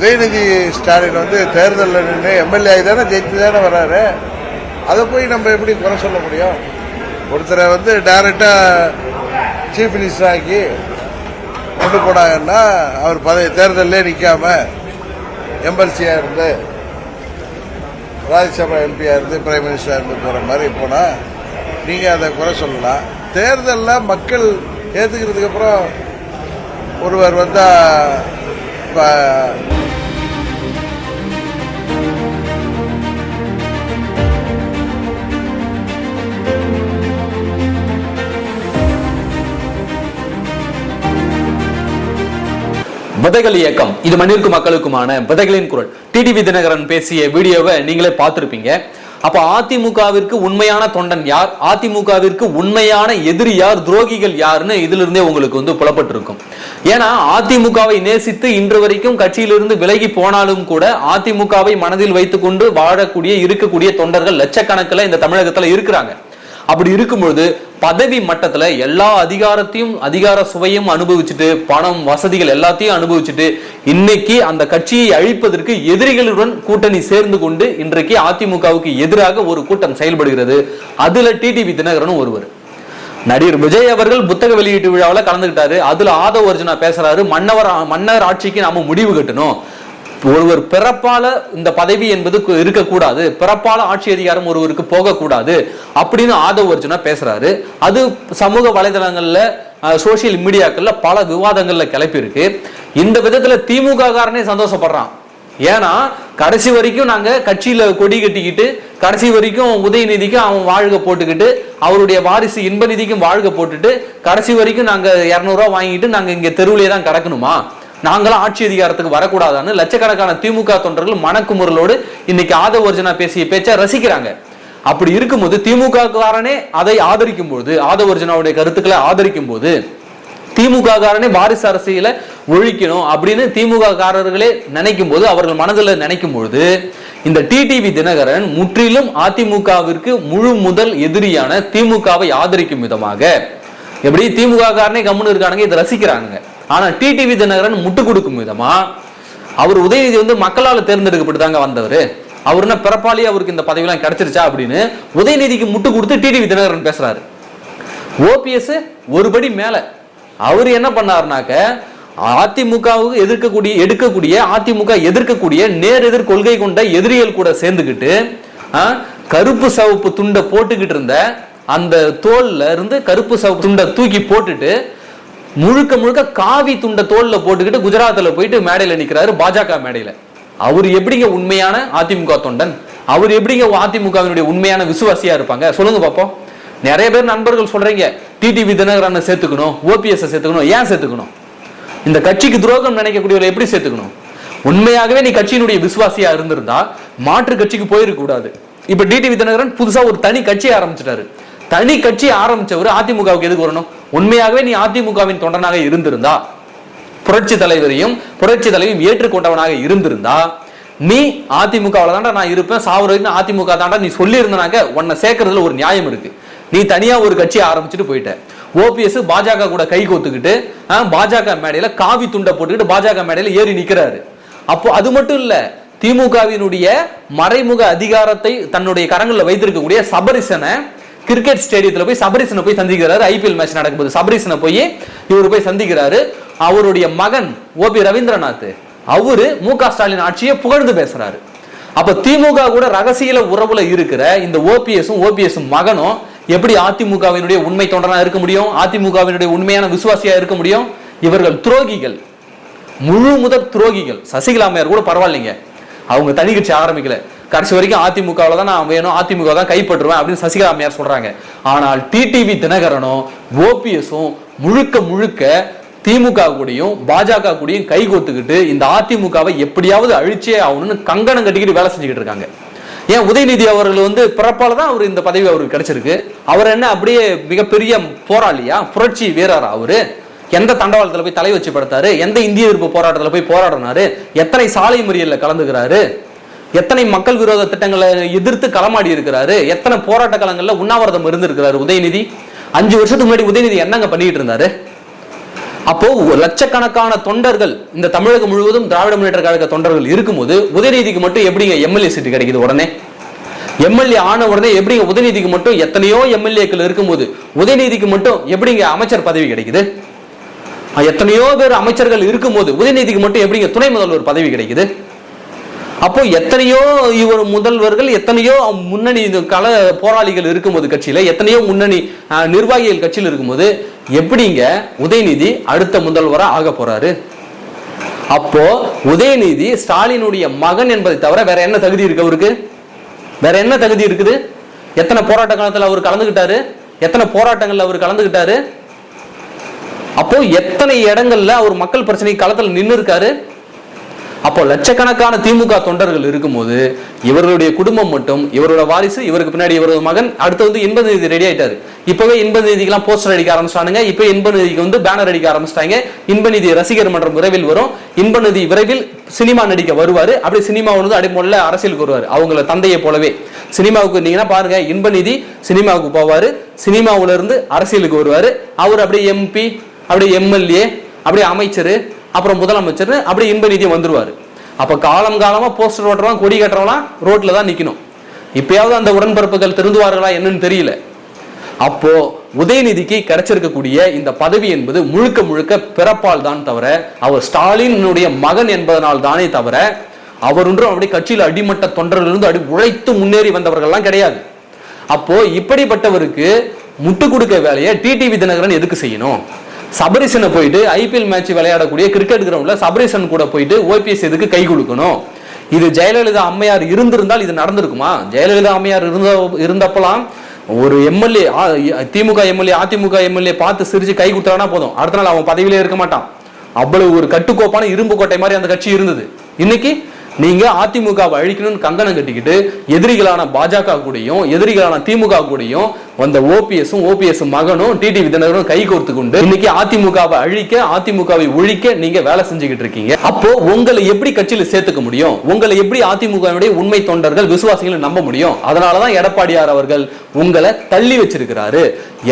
உதயநிதி ஸ்டாலின் வந்து தேர்தலில் நின்று எம்எல்ஏ தானே ஜெயித்து தானே வர்றாரு. அதை போய் நம்ம எப்படி குறை சொல்ல முடியும்? ஒருத்தரை வந்து டைரக்டாக சீஃப் மினிஸ்டர் ஆக்கி கொண்டு போனாங்கன்னா அவர் தேர்தலே நிற்காம எம்எல்சியாக இருந்து ராஜ்யசபா எம்பியாக இருந்து பிரைம் மினிஸ்டராக இருந்து போகிற மாதிரி போனால் நீங்கள் அதை குறை சொல்லலாம். தேர்தலில் மக்கள் ஏற்றுக்கிறதுக்கு அப்புறம் ஒருவர் வந்தால் இப்போ விதைகள் இயக்கம், இது மண்ணிற்கும் மக்களுக்குமான விதைகளின் குரல். டிடிவி தினகரன் பேசிய வீடியோவை நீங்களே பார்த்திருப்பீங்க. அப்ப அதிமுகவிற்கு உண்மையான தொண்டன் யார், அதிமுகவிற்கு உண்மையான எதிரி யார், துரோகிகள் யாருன்னு இதுல இருந்தே உங்களுக்கு வந்து புலப்பட்டு இருக்கும். ஏன்னா அதிமுகவை நேசித்து இன்று வரைக்கும் கட்சியிலிருந்து விலகி போனாலும் கூட அதிமுகவை மனதில் வைத்துக் கொண்டு வாழக்கூடிய இருக்கக்கூடிய தொண்டர்கள் லட்சக்கணக்கில் இந்த தமிழகத்துல இருக்கிறாங்க. அப்படி இருக்கும்பொழுது பதவி மட்டத்துல எல்லா அதிகாரத்தையும் அதிகார சுவையும் அனுபவிச்சுட்டு பணம் வசதிகள் எல்லாத்தையும் அனுபவிச்சுட்டு இன்னைக்கு அந்த கட்சியை அழிப்பதற்கு எதிரிகளுடன் கூட்டணி சேர்ந்து கொண்டு இன்றைக்கு அதிமுகவுக்கு எதிராக ஒரு கூட்டம் செயல்படுகிறது. அதுல டிடிவி தினகரனும் ஒருவர். நடிகர் விஜய் அவர்கள் புத்தக வெளியீட்டு விழாவில் கலந்துகிட்டாரு. அதுல ஆதவ அர்ஜுனா பேசுறாரு, மன்னர் ஆட்சிக்கு நாம முடிவு கட்டணும், ஒருவர் பிறப்பால இந்த பதவி என்பது இருக்கக்கூடாது, பிறப்பால ஆட்சி அதிகாரம் ஒருவருக்கு போகக்கூடாது அப்படின்னு ஆதவ அர்ஜுனா பேசுறாரு. அது சமூக வலைதளங்கள்ல சோசியல் மீடியாக்கள்ல பல விவாதங்கள்ல கிளப்பி இருக்கு. இந்த விதத்துல திமுக காரனே சந்தோஷப்படுறான். ஏன்னா கடைசி வரைக்கும் நாங்க கட்சியில கொடி கட்டிக்கிட்டு கடைசி வரைக்கும் உதயநிதிக்கும் அவன் வாழ்க போட்டுக்கிட்டு அவருடைய வாரிசு இன்பநிதிக்கும் வாழ்க போட்டுட்டு கடைசி வரைக்கும் நாங்க 200 ரூபாய் வாங்கிட்டு நாங்க இங்க தெருவிலே தான் கிடக்கணுமா, நாங்களும் ஆட்சி அதிகாரத்துக்கு வரக்கூடாதான்னு லட்சக்கணக்கான திமுக தொண்டர்கள் மனக்குமுறலோடு இன்னைக்கு ஆதவ அர்ஜுனா பேசிய பேச்சை ரசிக்கிறாங்க. அப்படி இருக்கும்போது திமுக காரனே அதை ஆதரிக்கும் போது, ஆதவ அர்ஜுனாவுடைய கருத்துக்களை ஆதரிக்கும் போது திமுக காரனே வாரிசு அரசியலை ஒழிக்கணும் அப்படின்னு திமுக காரர்களே நினைக்கும் போது, அவர்கள் மனதில் நினைக்கும் பொழுது இந்த டிடிவி தினகரன் முற்றிலும் அதிமுகவிற்கு முழு முதல் எதிரியான திமுகவை ஆதரிக்கும் விதமாக, எப்படி திமுக காரனே கம்முன்னு இருக்கானுங்க, இதை ரசிக்கிறாங்க. ஆனா டிடிவி தினகரன் முட்டு கொடுக்கும் விதமா, அவர் உதயநிதி வந்து மக்களால் தேர்ந்தெடுக்கப்பட்டு தாங்க வந்தவர், அவர் என்ன பிறப்பாலேயே அவருக்கு இந்த பதவியெல்லாம் கிடைச்சிருச்சா அப்படின்னு உதயநிதிக்கு முட்டு கொடுத்து டிடிவி தினகரன் பேசுறாரு. ஓபிஎஸ் ஒருபடி மேல அவர் என்ன பண்ணாருனாக்க, அதிமுகவுக்கு எடுக்கக்கூடிய அதிமுக எதிர்க்கக்கூடிய நேர் எதிர் கொள்கை கொண்ட எதிரிகள் கூட சேர்ந்துக்கிட்டு கருப்பு சவப்பு துண்டை போட்டுக்கிட்டு இருந்த அந்த தோல்ல இருந்து கருப்பு சவப்பு துண்டை தூக்கி போட்டுட்டு முழுக்க முழுக்க காவி துண்டை தோல்ல போட்டுக்கிட்டு குஜராத்ல போயிட்டு மேடையில நிக்கிறாரு, பாஜக மேடையில. அவர் எப்படிங்க உண்மையான அதிமுக தொண்டன், அவர் எப்படிங்க அதிமுகவினுடைய உண்மையான விசுவாசியா இருப்பாங்க சொல்லுங்க பாப்போம். நிறைய பேர் நண்பர்கள் சொல்றீங்க டிடிவி தினகரனை சேர்த்துக்கணும், ஓபிஎஸ் சேர்த்துக்கணும். ஏன் சேர்த்துக்கணும்? இந்த கட்சிக்கு துரோகம் நினைக்கக்கூடியவரை எப்படி சேர்த்துக்கணும்? உண்மையாகவே நீ கட்சியினுடைய விசுவாசியா இருந்திருந்தா மாற்று கட்சிக்கு போயிருக்க கூடாது. இப்ப டிடிவி தினகரன் புதுசா ஒரு தனி கட்சி ஆரம்பிச்சிட்டாரு. தனி கட்சி ஆரம்பிச்சவர் அதிமுகவுக்கு எதுக்கு வரணும்? உண்மையாகவே நீ அதிமுகவின் தொண்டனாக இருந்திருந்தா, புரட்சி தலைவரையும் புரட்சி தலைவரையும் ஏற்றுக்கொண்டவனாக இருந்திருந்தா, நீ அதிமுகவில் தாண்டா நான் இருப்பேன், சாவர வரைக்கும் அதிமுக தாண்டா நீ சொல்லி இருந்தனாக்க உன்னை சேர்க்கறதுல ஒரு நியாயம் இருக்கு. நீ தனியா ஒரு கட்சி ஆரம்பிச்சுட்டு போயிட்ட. ஓபிஎஸ் பாஜக கூட கை கோத்துக்கிட்டு பாஜக மேடையில காவி துண்டை போட்டுக்கிட்டு பாஜக மேடையில ஏறி நிக்கிறாரு. அப்போ அது மட்டும் இல்ல, திமுகவினுடைய மறைமுக அதிகாரத்தை தன்னுடைய கரங்களில் வைத்திருக்கக்கூடிய சபரிசனை கிரிக்கெட் ஸ்டேடியத்துல போய் சபரிசனை போய் சந்திக்கிறாரு. ஐபிஎல் மேட்ச் நடக்கும்போது சபரிசனை போய் இவரு போய் சந்திக்கிறாரு. அவருடைய மகன் ஓபி ரவீந்திரநாத் அவரு மு.க. ஸ்டாலின் ஆட்சியை புகழ்ந்து பேசுறாரு. அப்ப திமுக கூட ரகசிய உறவுல இருக்கிற இந்த ஓபிஎஸும் மகனும் எப்படி அதிமுகவினுடைய உண்மை தொண்டனா இருக்க முடியும்? அதிமுகவினுடைய உண்மையான விசுவாசியா இருக்க முடியும்? இவர்கள் துரோகிகள், முழு முதல் துரோகிகள். சசிகலா அம்மையார் கூட பரவாயில்லைங்க, அவங்க தனி கட்சி ஆரம்பிக்கல, கடைசி வரைக்கும் அதிமுகவில் தான் நான் வேணும், அதிமுக தான் கைப்பற்றுவேன் அப்படின்னு சசிகலா அம்மையார் சொல்றாங்க. ஆனால் டிடிவி தினகரனும் ஓபிஎஸும் முழுக்க முழுக்க திமுக கூடயும் பாஜக கூடயும் கை கோத்துக்கிட்டு இந்த அதிமுகவை எப்படியாவது அழிச்சே ஆகணும்னு கங்கணம் கட்டிக்கிட்டு வேலை செஞ்சுக்கிட்டு இருக்காங்க. ஏன் உதயநிதி அவர்கள் வந்து பிறப்பால தான் அவர் இந்த பதவி அவருக்கு கிடைச்சிருக்கு. அவர் என்ன அப்படியே மிகப்பெரிய போராளியா, புரட்சி வீரரா? அவரு எந்த தண்டவாளத்துல போய் தலை வச்சு படுத்தாரு, எந்த இந்திய எதிர்ப்பு போராட்டத்துல போய் போராடினாரு, எத்தனை சாலை மறியல்ல கலந்துக்கிறாரு, எத்தனை மக்கள் விரோத திட்டங்களை எதிர்த்து களமாடி இருக்கிறாரு, எத்தனை போராட்ட களங்கள்ல உண்ணாவிரதம் இருந்திருக்கிறாரு உதயநிதி. 5 வருஷத்துக்கு முன்னாடி உதயநிதி என்னங்க பண்ணிட்டு இருந்தாரு? அப்போ லட்சக்கணக்கான தொண்டர்கள் இந்த தமிழகம் முழுவதும் திராவிட முன்னேற்ற கழக தொண்டர்கள் இருக்கும்போது உதயநிதிக்கு மட்டும் எப்படிங்க எம்எல்ஏ சீட்டு கிடைக்குது? உடனே எம்எல்ஏ ஆன உடனே எப்படிங்க உதயநிதிக்கு மட்டும், எத்தனையோ எம்எல்ஏக்கள் இருக்கும்போது உதயநிதிக்கு மட்டும் எப்படிங்க அமைச்சர் பதவி கிடைக்குது? எத்தனையோ பேர் அமைச்சர்கள் இருக்கும்போது உதயநிதிக்கு மட்டும் எப்படிங்க துணை முதல்வர் பதவி கிடைக்குது? அப்போ எத்தனையோ இவர் முதல்வர்கள், எத்தனையோ முன்னணி கள போராளிகள் இருக்கும்போது கட்சியில, எத்தனையோ முன்னணி நிர்வாகிகள் கட்சியில் இருக்கும்போது எப்படிங்க உதயநிதி அடுத்த முதல்வரா ஆக போறாரு? அப்போ உதயநிதி ஸ்டாலினுடைய மகன் என்பதை தவிர வேற என்ன தகுதி இருக்கு அவருக்கு? வேற என்ன தகுதி இருக்குது? எத்தனை போராட்ட காலத்தில் அவர் கலந்துகிட்டாரு? எத்தனை போராட்டங்கள்ல அவர் கலந்துகிட்டாரு? அப்போ எத்தனை இடங்கள்ல அவர் மக்கள் பிரச்சனை களத்தில் நின்று இருக்காரு? அப்போ லட்சக்கணக்கான திமுக தொண்டர்கள் இருக்கும்போது இவர்களுடைய குடும்பம் மட்டும், இவரோட வாரிசு, இவருக்கு பின்னாடி இவரது மகன், அடுத்து வந்து இன்ப நிதி ரெடி ஆயிட்டாரு. இப்பவே இன்ப நிதிக்கெல்லாம் போஸ்டர் அடிக்க ஆரம்பிச்சிட்டாங்க. இப்போ இன்ப நிதிக்கு வந்து பேனர் அடிக்க ஆரம்பிச்சிட்டாங்க. இன்ப நிதி ரசிகர் மன்றம் விரைவில் வரும். இன்ப நிதி விரைவில் சினிமா நடிக்க வருவாரு. அப்படி சினிமா வந்து அடிமொழில அரசியலுக்கு வருவாரு. அவங்கள தந்தையை போலவே சினிமாவுக்கு இருந்தீங்கன்னா பாருங்க, இன்ப நிதி சினிமாவுக்கு போவாரு, சினிமாவுல இருந்து அரசியலுக்கு வருவாரு. அவர் அப்படியே எம்பி, அப்படியே எம்எல்ஏ, அப்படியே அமைச்சர், அப்புறம் முதலமைச்சர், அப்படி இன்ப நிதி வந்துருவாரு. அப்ப காலம் காலமா போஸ்டர் ஓட்டுறவன், கொடி கட்டுறவன் ரோட்ல தான் நிக்கணும். இப்பயாவது அந்த உடன்பிறப்புகள் திருந்துவார்களா என்னன்னு தெரியல. அப்போ உதயநிதிக்கு கிடைச்சிருக்கக்கூடிய இந்த பதவி என்பது முழுக்க முழுக்க பிறப்பால் தான் தவிர, அவர் ஸ்டாலினுடைய மகன் என்பதனால் தானே தவிர, அவர் ஒன்றும் அப்படி கட்சியில் அடிமட்ட தொண்டர்கள் இருந்து அடி உழைத்து முன்னேறி வந்தவர்கள்லாம் கிடையாது. அப்போ இப்படிப்பட்டவருக்கு முட்டு கொடுக்க வேலையை டிடிவி தினகரன் எதுக்கு செய்யணும்? சபரிசனை போயிட்டு ஐபிஎல் மேட்ச் விளையாடக்கூடிய கிரிக்கெட் கிரவுண்ட்ல சபரிசன் கூட போயிட்டு ஓபிஎஸ் எதுக்கு கை கொடுக்கணும்? இது ஜெயலலிதா அம்மையார் இருந்திருந்தால் இது நடந்திருக்குமா? ஜெயலலிதா அம்மையார் இருந்தப்பலாம் ஒரு எம்எல்ஏ, திமுக எம்எல்ஏ, அதிமுக எம்எல்ஏ பார்த்து சிரிச்சு கை கொடுத்தானா போதும், அடுத்த நாள் அவன் பதவியிலே இருக்க மாட்டான். அவ்வளவு ஒரு கட்டுக்கோப்பான இரும்பு கோட்டை மாதிரி அந்த கட்சி இருந்தது. இன்னைக்கு நீங்க அதிமுகவை அழிக்கணும்னு கங்கணம் கட்டிக்கிட்டு எதிரிகளான பாஜக கூடயும் எதிரிகளான திமுக கூடயும் வந்த ஓபிஎஸ் மகனும் டிடிவி தினகரனும் கை கோர்த்து கொண்டு இன்னைக்கு அதிமுகவை அழிக்க, அதிமுகவை ஒழிக்க நீங்க வேலை செஞ்சுக்கிட்டு இருக்கீங்க. அப்போ உங்களை எப்படி கட்சியில சேர்த்துக்க முடியும்? உங்களை எப்படி அதிமுகவுடைய உண்மை தொண்டர்கள், விசுவாசிகளை நம்ப முடியும்? அதனாலதான் எடப்பாடியார் அவர்கள் உங்களை தள்ளி வச்சிருக்கிறாரு.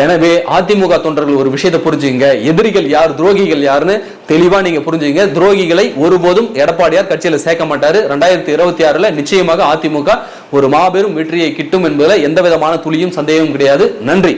எனவே அதிமுக தொண்டர்கள் ஒரு விஷயத்தை புரிஞ்சுங்க, எதிரிகள் யார், துரோகிகள் யாருன்னு தெளிவா நீங்க புரிஞ்சுங்க. துரோகிகளை ஒருபோதும் எடப்பாடியார் கட்சியில சேர்க்க மாட்டாரு. 2026 நிச்சயமாக அதிமுக ஒரு மாபெரும் வெற்றியை கிட்டும் என்பதில் எந்த விதமான துளியும் சந்தேகம் கிடையாது. நன்றி.